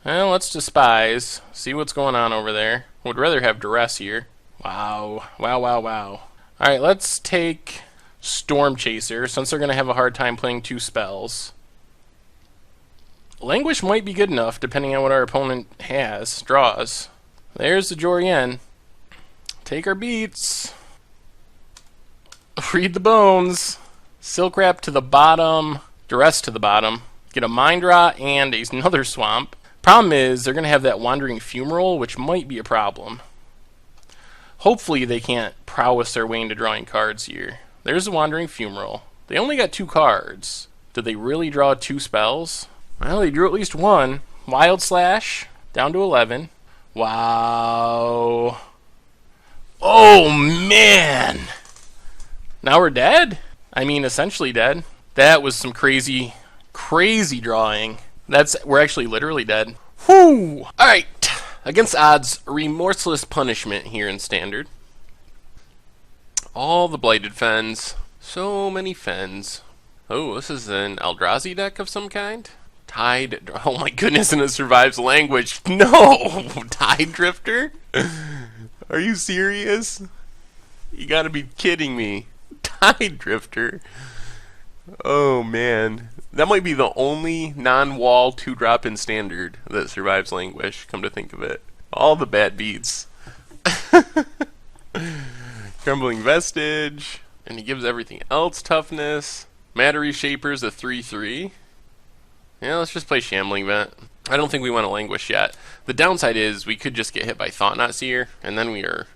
Well, let's Despise. See what's going on over there. Would rather have Duress here. Wow. Wow, wow, wow. Alright, let's take Storm Chaser, since they're going to have a hard time playing 2 spells. Languish might be good enough, depending on what our opponent draws. There's the Jorian. Take our beats. Read the bones. Silk Wrap to the bottom. Duress to the bottom. Get a Mind Rot and another Swamp. Problem is, they're going to have that Wandering Fumarole, which might be a problem. Hopefully they can't prowess their way into drawing cards here. There's the Wandering Fumarole. They only got 2 cards. Did they really draw 2 spells? Well, they drew at least 1. Wild Slash, down to 11. Wow. Oh, man! Now we're dead? I mean, essentially dead. That was some crazy drawing. We're actually literally dead. Whew! Alright. Against odds, Remorseless Punishment here in Standard. All the Blighted Fens. So many Fens. Oh, this is an Eldrazi deck of some kind? Tide. Oh my goodness, and it survives Language. No! Tide Drifter? Are you serious? You gotta be kidding me. Tide Drifter. Oh man. That might be the only non-wall 2-drop in Standard that survives Languish, come to think of it. All the bad beats. Crumbling Vestige. And he gives everything else toughness. Matter Reshaper's a 3/3. Yeah, let's just play Shambling Vent. I don't think we want to Languish yet. The downside is we could just get hit by Thought-Knot Seer, and then we are...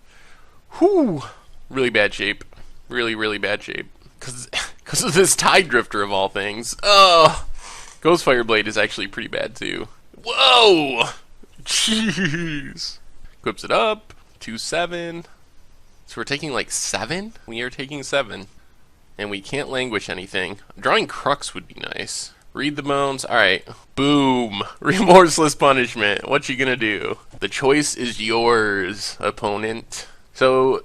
Whew! Really bad shape. Really, really bad shape. Because of this Tide Drifter of all things. Oh! Ghost Fireblade is actually pretty bad too. Whoa! Jeez! Equips it up. 2/7. So we're taking like 7? We are taking 7. And we can't Languish anything. Drawing Crux would be nice. Read the bones. Alright. Boom! Remorseless Punishment. What you gonna do? The choice is yours, opponent. So...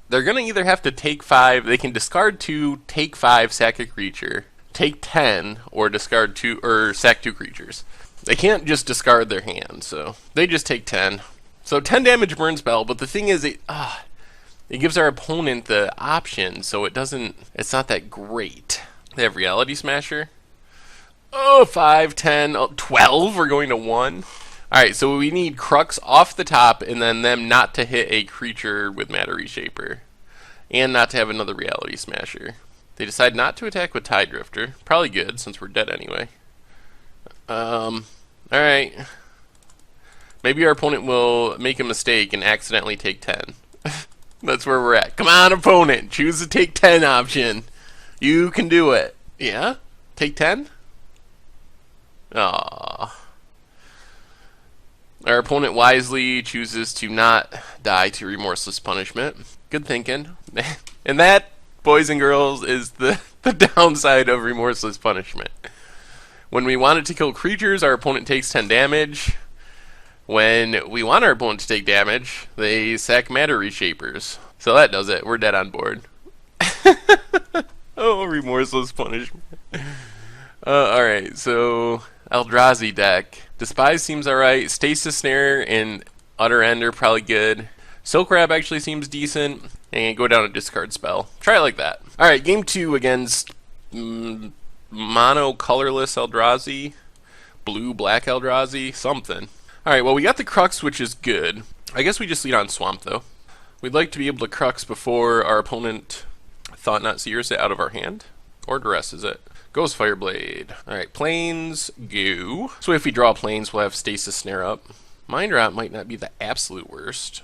they're going to either have to take 5, they can discard 2, take 5, sack a creature, take 10, or discard 2, or sack 2 creatures. They can't just discard their hand, so they just take 10. So 10 damage burn spell, but the thing is, it gives our opponent the option, so it's not that great. They have Reality Smasher. Oh, 5, 10, 12, we're going to 1. Alright, so we need Crux off the top, and then them not to hit a creature with Matter Reshaper. And not to have another Reality Smasher. They decide not to attack with Tide Drifter. Probably good, since we're dead anyway. Alright. Maybe our opponent will make a mistake and accidentally take 10. That's where we're at. Come on, opponent! Choose the take 10 option. You can do it. Yeah? Take 10? Aww. Our opponent wisely chooses to not die to Remorseless Punishment. Good thinking. And that, boys and girls, is the downside of Remorseless Punishment. When we want it to kill creatures, our opponent takes 10 damage. When we want our opponent to take damage, they sack Matter Reshapers. So that does it. We're dead on board. Oh, Remorseless Punishment. Alright, so... Eldrazi deck. Despise seems alright. Stasis Snare and Utter End are probably good. Silk Wrap actually seems decent. And go down a discard spell. Try it like that. Alright, game 2 against mono colorless Eldrazi. Blue-black Eldrazi. Something. Alright, well we got the Crux, which is good. I guess we just lead on Swamp though. We'd like to be able to Crux before our opponent Thought-Knot Seers it out of our hand. Or Duress is it. Ghost Fireblade. Alright, Plains, go. So if we draw Plains, we'll have Stasis Snare up. Mind Rot might not be the absolute worst.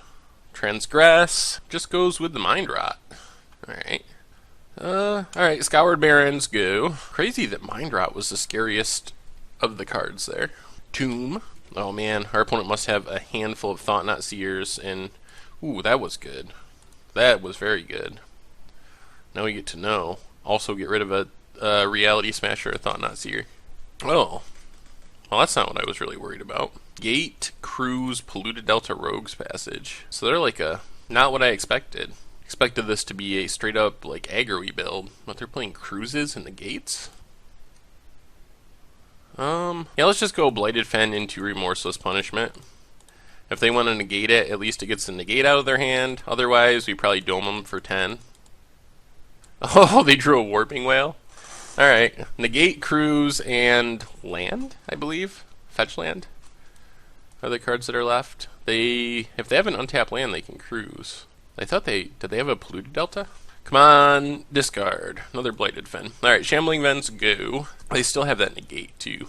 Transgress just goes with the Mind Rot. Alright. Alright, Scoured Barrens, go. Crazy that Mind Rot was the scariest of the cards there. Tomb. Oh man, our opponent must have a handful of Thought-Knot Seers, and... ooh, that was good. That was very good. Now we get to know. Also get rid of a Reality Smasher, a Thought-Knot Seer. Oh. Well, that's not what I was really worried about. Gate, Cruise, Polluted Delta, Rogue's Passage. So they're like not what I expected. Expected this to be a straight up, like, aggro-y build. But they're playing Cruises in the Gates? Yeah, let's just go Blighted Fen into Remorseless Punishment. If they want to negate it, at least it gets the negate out of their hand. Otherwise, we probably dome them for 10. Oh, they drew a Warping Whale. Alright. Negate, Cruise, and land, I believe. Fetch land are the cards that are left. If they have an untapped land, they can cruise. I thought did they have a Polluted Delta? Come on, discard. Another Blighted Fen. Alright, Shambling Vents, go. They still have that negate, too.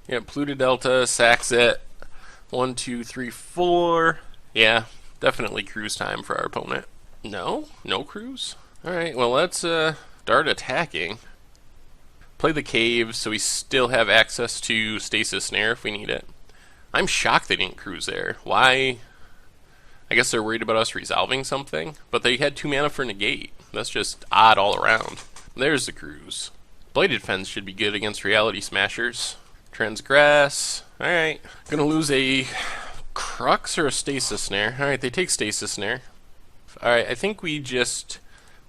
Yeah, Polluted Delta, sacks it. 1, 2, 3, 4. Yeah, definitely cruise time for our opponent. No? No cruise? Alright, well, let's start attacking. Play the caves so we still have access to Stasis Snare if we need it. I'm shocked they didn't cruise there. Why? I guess they're worried about us resolving something, but they had 2 mana for negate. That's just odd all around. There's the cruise. Blighted Fens should be good against Reality Smashers. Transgress. Alright. Gonna lose a Crux or a Stasis Snare. Alright, they take Stasis Snare. Alright, I think we just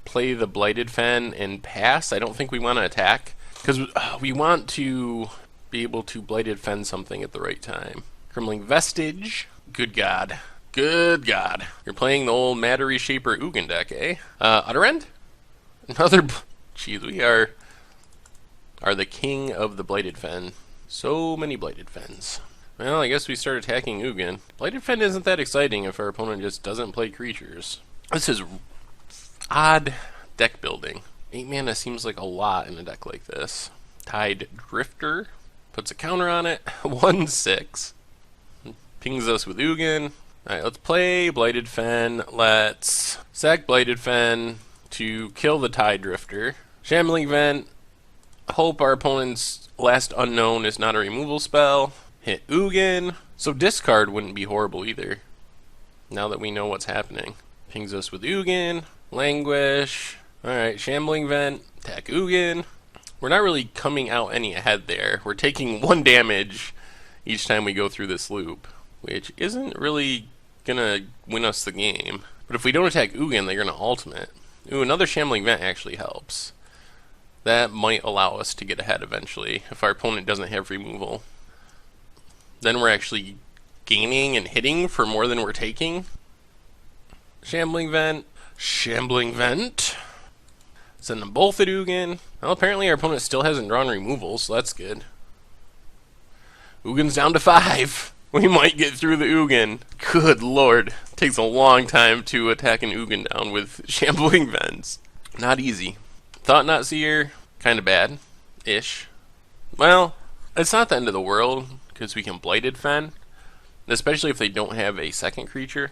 play the Blighted Fen and pass. I don't think we want to attack, because we want to be able to Blighted Fen something at the right time. Crumbling Vestige. Good God. Good God. You're playing the old Matter Reshaper Ugin deck, eh? Utterend? Another... Jeez, we are the king of the Blighted Fen. So many Blighted Fens. Well, I guess we start attacking Ugin. Blighted Fen isn't that exciting if our opponent just doesn't play creatures. This is odd deck building. 8 mana seems like a lot in a deck like this. Tide Drifter. Puts a counter on it. 1/6. Pings us with Ugin. Alright, let's play Blighted Fen. Let's sack Blighted Fen to kill the Tide Drifter. Shambling Vent. Hope our opponent's last unknown is not a removal spell. Hit Ugin. So discard wouldn't be horrible either, now that we know what's happening. Pings us with Ugin. Languish. Alright, Shambling Vent. Attack Ugin. We're not really coming out any ahead there. We're taking 1 damage each time we go through this loop, which isn't really gonna win us the game. But if we don't attack Ugin, they're gonna ultimate. Ooh, another Shambling Vent actually helps. That might allow us to get ahead eventually if our opponent doesn't have removal. Then we're actually gaining and hitting for more than we're taking. Shambling Vent. Shambling Vent. Send them both at Ugin. Well, apparently our opponent still hasn't drawn removal, so that's good. Ugin's down to 5. We might get through the Ugin. Good lord. Takes a long time to attack an Ugin down with Shambling Vents. Not easy. Thought Not Seer, kinda bad-ish. Well, it's not the end of the world, because we can Blighted Fen, especially if they don't have a second creature.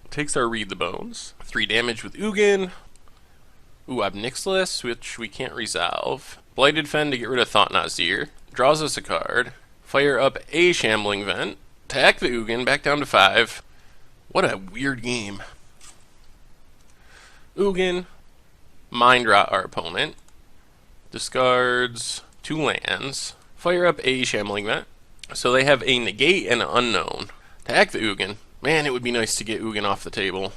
Takes our Read the Bones. 3 damage with Ugin. Ooh, Obnixilus, which we can't resolve. Blighted Fen to get rid of Thought Not Seer. Draws us a card. Fire up a Shambling Vent. Attack the Ugin, back down to 5. What a weird game. Ugin. Mind Rot our opponent. Discards 2 lands. Fire up a Shambling Vent. So they have a negate and an unknown. Attack the Ugin. Man, it would be nice to get Ugin off the table.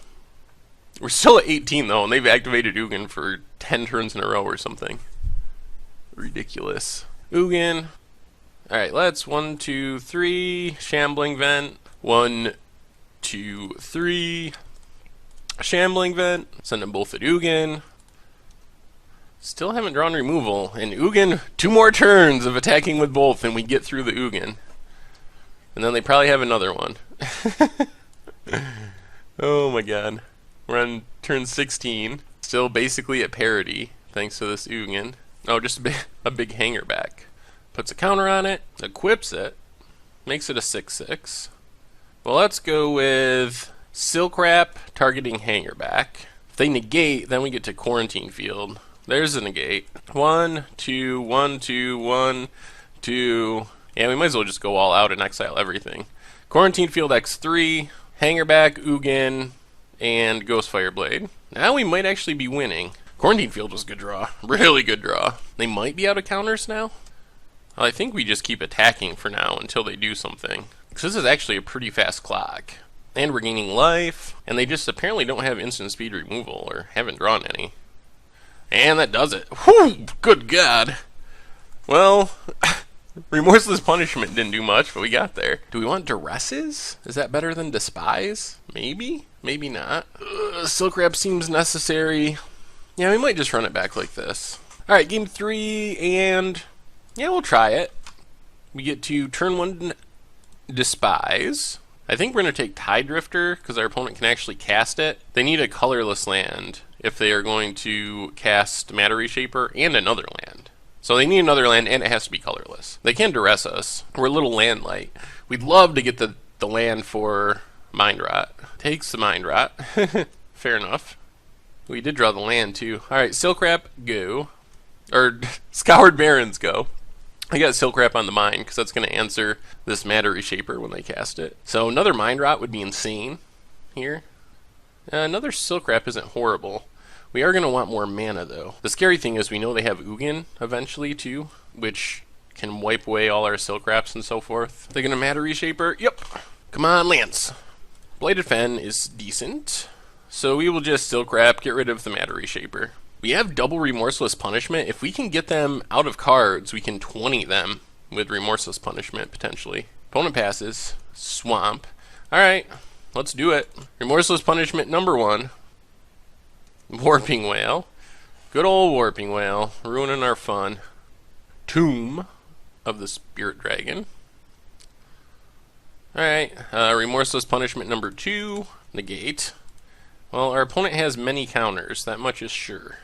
We're still at 18 though, and they've activated Ugin for 10 turns in a row or something. Ridiculous. Ugin. Alright, let's 1, 2, 3. Shambling Vent. 1, 2, 3. Shambling Vent. Send them both at Ugin. Still haven't drawn removal, and Ugin, 2 more turns of attacking with both, and we get through the Ugin. And then they probably have another one. Oh my god. We're on turn 16. Still basically at parity, thanks to this Ugin. Oh, just a big hanger back. Puts a counter on it, equips it, makes it a 6/6. Well, let's go with Silk Wrap, targeting hanger back. If they negate, then we get to Quarantine Field. There's a negate. 1, 2, 1, 2, 1, 2. Yeah, we might as well just go all out and exile everything. Quarantine Field X3, hanger back, Ugin, and Ghostfire Blade. Now we might actually be winning. Quarantine Field was a good draw. Really good draw. They might be out of counters now. Well, I think we just keep attacking for now until they do something. Because this is actually a pretty fast clock. And we're gaining life. And they just apparently don't have instant speed removal, or haven't drawn any. And that does it. Whew! Good God. Well, Remorseless Punishment didn't do much, but we got there. Do we want Duresses? Is that better than Despise? Maybe? Maybe not. Silk Wrap seems necessary. Yeah, we might just run it back like this. Alright, game 3, and yeah, we'll try it. We get to turn 1 Despise. I think we're going to take Tide Drifter, because our opponent can actually cast it. They need a colorless land if they are going to cast Matter Reshaper and another land. So they need another land, and it has to be colorless. They can duress us. We're a little land light. We'd love to get the land for Mind Rot. Takes the Mind Rot. Fair enough. We did draw the land, too. Alright, Silk Wrap, go. Or, Scoured Barrens, go. I got Silk Wrap on the Mind, because that's going to answer this Matter Reshaper when they cast it. So another Mind Rot would be insane here. Another Silk Wrap isn't horrible. We are going to want more mana, though. The scary thing is we know they have Ugin eventually, too, which can wipe away all our Silk Wraps and so forth. They're going to Matter Reshaper? Yep. Come on, Lance. Bladed Fen is decent. So we will just Silk Wrap, get rid of the Matter Reshaper. We have double Remorseless Punishment. If we can get them out of cards, we can 20 them with Remorseless Punishment, potentially. Opponent passes. Swamp. Alright, let's do it. Remorseless Punishment number 1. Warping Whale. Good old Warping Whale. Ruining our fun. Tomb of the Spirit Dragon. Alright, Remorseless Punishment number 2. Negate. Well, our opponent has many counters, that much is sure.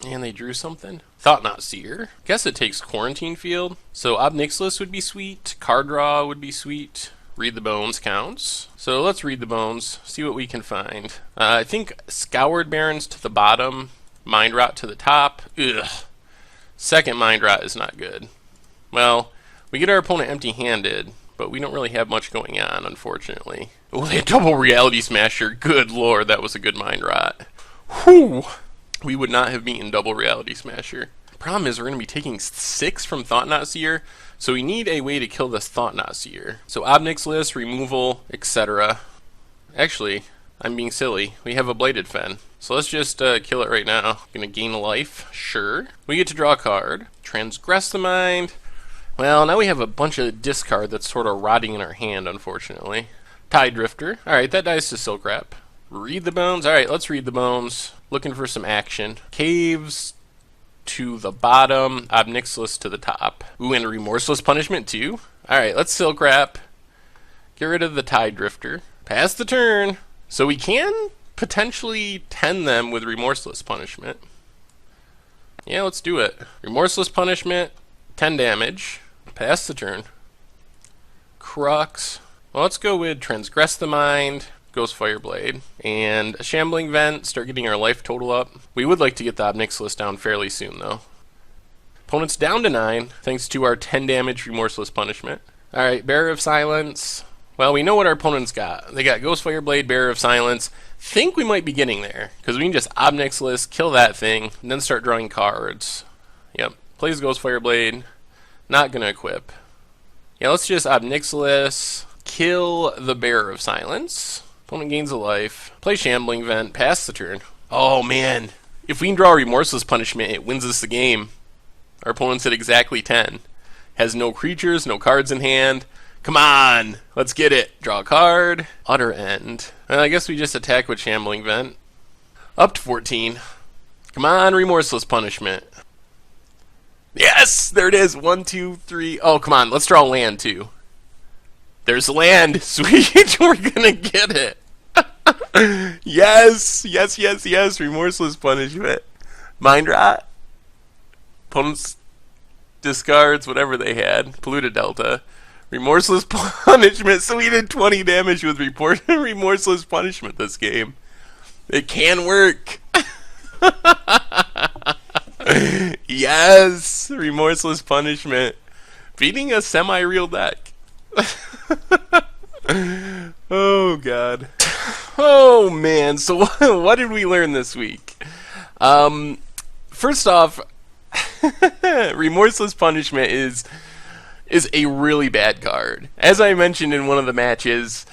And they drew something. Thought Not Seer. Guess it takes Quarantine Field. So Ob Nixilis would be sweet. Card Draw would be sweet. Read the Bones counts. So let's read the Bones, see what we can find. I think Scoured Barrens to the bottom, Mind Rot to the top. Ugh. Second Mind Rot is not good. Well, we get our opponent empty-handed, but we don't really have much going on, unfortunately. Oh, they had double Reality Smasher. Good lord, that was a good Mind Rot. Whew! We would not have beaten double Reality Smasher. Problem is, we're going to be taking 6 from Thought Not Seer, so we need a way to kill this Thought Not Seer. So Ob Nixilis, removal, etc. Actually, I'm being silly. We have a Bladed Fen. So let's just kill it right now. Gonna gain a life, sure. We get to draw a card. Transgress the Mind. Well, now we have a bunch of discard that's sort of rotting in our hand, unfortunately. Tide Drifter. Alright, that dies to Silk Wrap. Read the Bones. Alright, let's read the Bones. Looking for some action. Caves to the bottom. Ob Nixilis to the top. Ooh, and a Remorseless Punishment too. Alright, let's Silk Wrap. Get rid of the Tide Drifter. Pass the turn. So we can potentially 10 them with Remorseless Punishment. Yeah, let's do it. Remorseless Punishment, 10 damage. Pass the turn. Crux. Well, let's go with Transgress the Mind, Ghost Fireblade, and a Shambling Vent, start getting our life total up. We would like to get the Ob Nixilis down fairly soon, though. Opponent's down to 9, thanks to our 10 damage Remorseless Punishment. Alright, Bearer of Silence. Well, we know what our opponent's got. They got Ghost Fireblade, Bearer of Silence. Think we might be getting there, because we can just Ob Nixilis, kill that thing, and then start drawing cards. Yep, plays Ghost Fireblade. Not gonna equip. Yeah, let's just Ob Nixilis, kill the Bearer of Silence. Opponent gains a life. Play Shambling Vent, pass the turn. Oh man, if we can draw a Remorseless Punishment, it wins us the game. Our opponent's at exactly 10. Has no creatures, no cards in hand. Come on, let's get it. Draw a card. Utter End. Well, I guess we just attack with Shambling Vent. Up to 14. Come on, Remorseless Punishment. Yes, there it is. 1, 2, 3. Oh, come on, let's draw land too. There's land. Sweet, we're gonna get it. Yes, yes, yes, yes. Remorseless Punishment. Mind Rot. Opponents discards whatever they had. Polluted Delta. Remorseless Punishment. So we did 20 damage with Remorseless Punishment this game. It can work. Yes, Remorseless Punishment. Beating a semi-real deck. Oh god. Oh man, so what did we learn this week? First off, Remorseless Punishment is a really bad card. As I mentioned in one of the matches,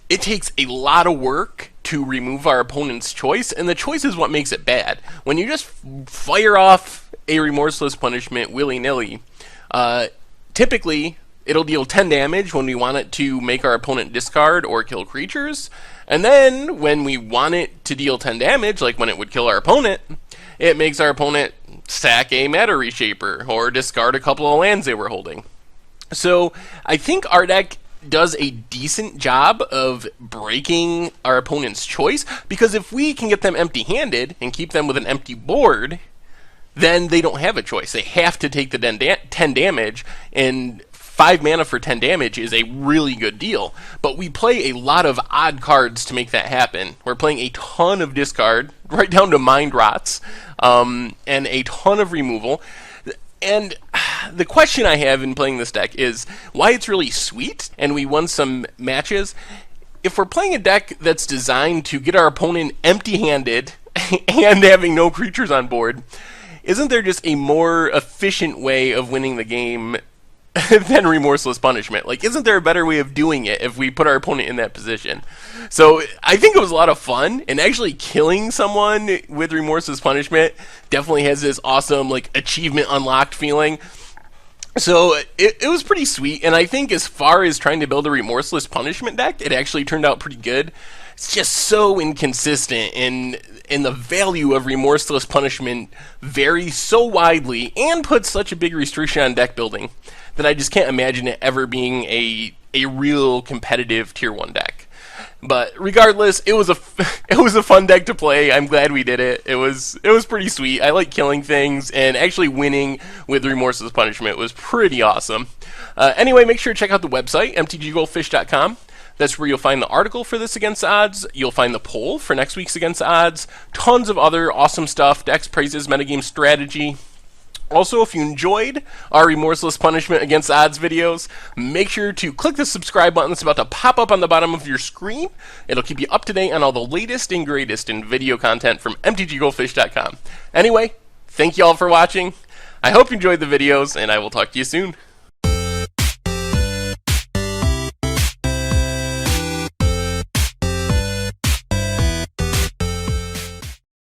it takes a lot of work to remove our opponent's choice, and the choice is what makes it bad. When you just fire off a Remorseless Punishment willy-nilly, typically it'll deal 10 damage when we want it to make our opponent discard or kill creatures, And then, when we want it to deal 10 damage, like when it would kill our opponent, it makes our opponent sack a Matter Reshaper, or discard a couple of lands they were holding. So, I think our deck does a decent job of breaking our opponent's choice, because if we can get them empty-handed and keep them with an empty board, then they don't have a choice. They have to take the 10 damage, and 5 mana for 10 damage is a really good deal. But we play a lot of odd cards to make that happen. We're playing a ton of discard, right down to Mind Rots, and a ton of removal. And the question I have in playing this deck is why it's really sweet, and we won some matches. If we're playing a deck that's designed to get our opponent empty-handed and having no creatures on board, isn't there just a more efficient way of winning the game than Remorseless Punishment? Like, isn't there a better way of doing it if we put our opponent in that position? So I think it was a lot of fun, and actually killing someone with Remorseless Punishment definitely has this awesome, like, achievement unlocked feeling. So it was pretty sweet, and I think as far as trying to build a Remorseless Punishment deck, it actually turned out pretty good. It's just so inconsistent, and the value of Remorseless Punishment varies so widely and puts such a big restriction on deck building that I just can't imagine it ever being a real competitive Tier 1 deck. But regardless, it was a fun deck to play. I'm glad we did it. It was pretty sweet. I like killing things, and actually winning with Remorseless Punishment was pretty awesome. Anyway, make sure to check out the website, mtggoldfish.com. That's where you'll find the article for this Against the Odds. You'll find the poll for next week's Against the Odds. Tons of other awesome stuff, decks, praises, metagame strategy. Also, if you enjoyed our Remorseless Punishment Against the Odds videos, make sure to click the subscribe button that's about to pop up on the bottom of your screen. It'll keep you up to date on all the latest and greatest in video content from mtggoldfish.com. Anyway, thank you all for watching. I hope you enjoyed the videos, and I will talk to you soon.